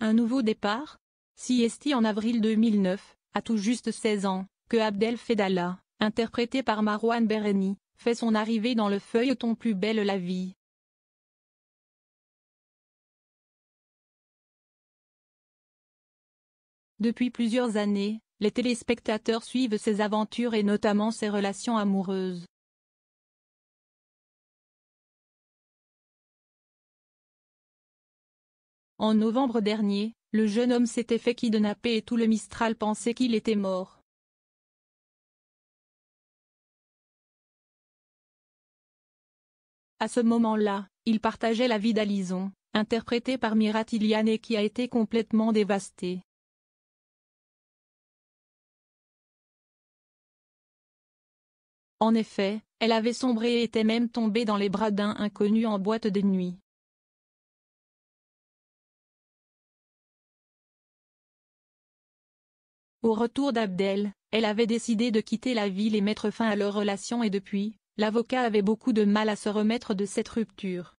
Un nouveau départ? CST en avril 2009, à tout juste 16 ans, que Abdel Fedallah, interprété par Marouane Berreni, fait son arrivée dans le feuilleton Plus belle la vie. Depuis plusieurs années, les téléspectateurs suivent ses aventures et notamment ses relations amoureuses. En novembre dernier, le jeune homme s'était fait kidnapper et tout le Mistral pensait qu'il était mort. À ce moment-là, il partageait la vie d'Alison, interprétée par Mira Tiliane qui a été complètement dévastée. En effet, elle avait sombré et était même tombée dans les bras d'un inconnu en boîte de nuit. Au retour d'Abdel, elle avait décidé de quitter la ville et mettre fin à leur relation et depuis, l'avocat avait beaucoup de mal à se remettre de cette rupture.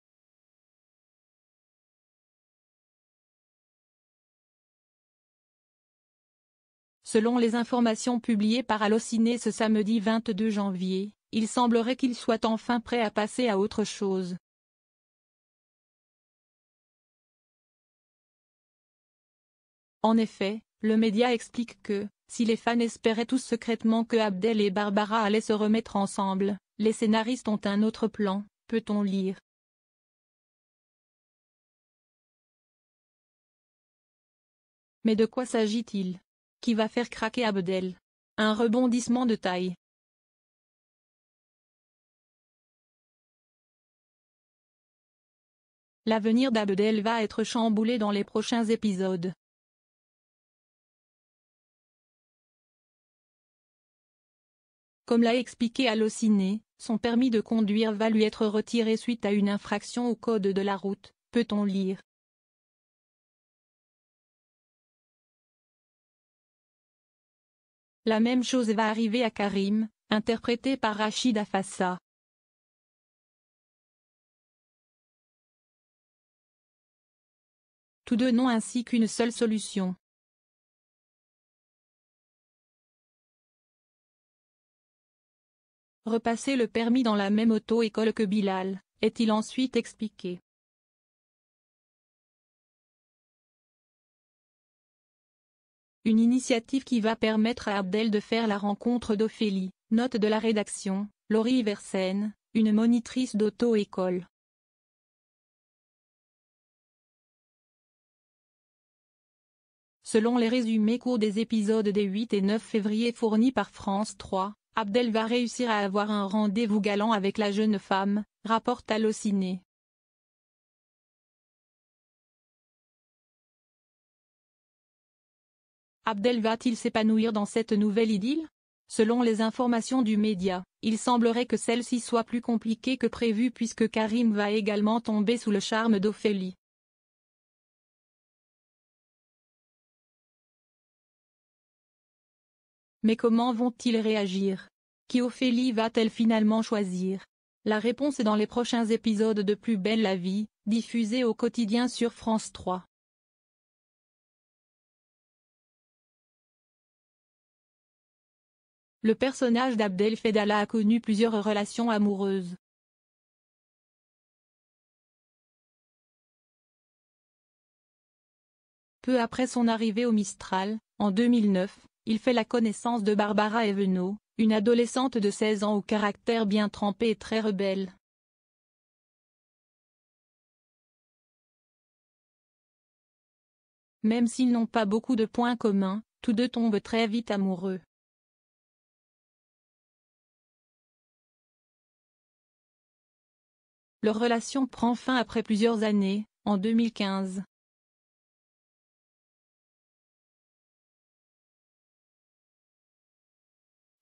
Selon les informations publiées par Allociné ce samedi 22 janvier, il semblerait qu'il soit enfin prêt à passer à autre chose. En effet, le média explique que, si les fans espéraient tous secrètement que Abdel et Barbara allaient se remettre ensemble, les scénaristes ont un autre plan, peut-on lire. Mais de quoi s'agit-il? Qui va faire craquer Abdel? Un rebondissement de taille. L'avenir d'Abdel va être chamboulé dans les prochains épisodes. Comme l'a expliqué Allociné, son permis de conduire va lui être retiré suite à une infraction au code de la route, peut-on lire. La même chose va arriver à Karim, interprété par Rachida Fassa. Tous deux n'ont ainsi qu'une seule solution. Repasser le permis dans la même auto-école que Bilal, est-il ensuite expliqué. Une initiative qui va permettre à Abdel de faire la rencontre d'Ophélie, note de la rédaction, Laurie Iversen, une monitrice d'auto-école. Selon les résumés courts des épisodes des 8 et 9 février fournis par France 3, Abdel va réussir à avoir un rendez-vous galant avec la jeune femme, rapporte Allociné. Abdel va-t-il s'épanouir dans cette nouvelle idylle? Selon les informations du média, il semblerait que celle-ci soit plus compliquée que prévu puisque Karim va également tomber sous le charme d'Ophélie. Mais comment vont-ils réagir? Qui Ophélie va-t-elle finalement choisir? La réponse est dans les prochains épisodes de Plus belle la vie, diffusés au quotidien sur France 3. Le personnage d'Abdel Fedallah a connu plusieurs relations amoureuses. Peu après son arrivée au Mistral, en 2009, il fait la connaissance de Barbara Evenot, une adolescente de 16 ans au caractère bien trempé et très rebelle. Même s'ils n'ont pas beaucoup de points communs, tous deux tombent très vite amoureux. Leur relation prend fin après plusieurs années, en 2015.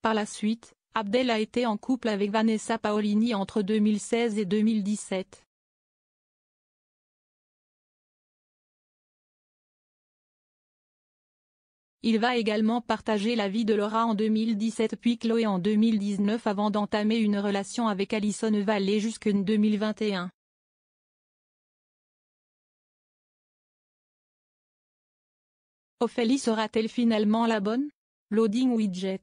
Par la suite, Abdel a été en couple avec Vanessa Paolini entre 2016 et 2017. Il va également partager la vie de Laura en 2017 puis Chloé en 2019 avant d'entamer une relation avec Alison Vallée jusqu'en 2021. Ophélie sera-t-elle finalement la bonne? Loading widget.